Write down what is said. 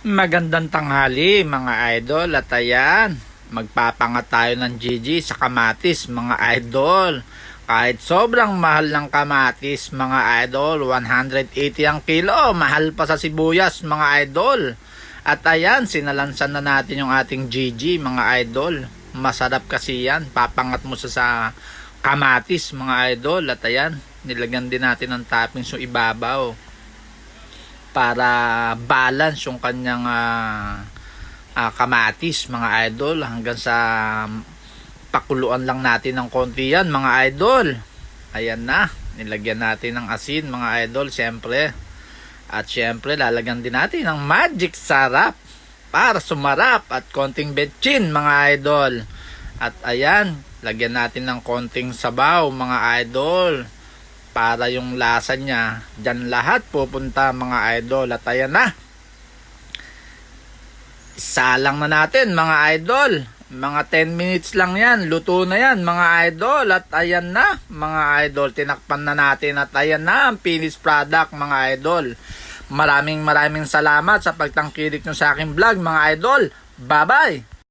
Magandang tanghali mga idol, at ayan, magpapangat tayo ng GG sa kamatis mga idol. Kahit sobrang mahal ng kamatis mga idol, 180 ang kilo, mahal pa sa sibuyas mga idol. At ayan, sinalansan na natin yung ating GG mga idol. Masarap kasi yan, papangat mo sa kamatis mga idol. At ayan, nilagyan din natin ng toppings yung ibabaw para balance yung kanyang kamatis mga idol, hanggang sa pakuluan lang natin ng konti yan mga idol. Ayan na, nilagyan natin ng asin mga idol syempre, at syempre lalagyan din natin ng magic sarap para sumarap, at konting betchin mga idol. At ayan, lagyan natin ng konting sabaw mga idol para yung lasa niya dyan lahat pupunta mga idol. At ayan na, isalang na natin mga idol, mga 10 minutes lang yan, luto na yan mga idol. At ayan na mga idol, tinakpan na natin, at ayan na ang finished product mga idol. Maraming salamat sa pagtangkilik nyo sa aking vlog mga idol. Bye bye.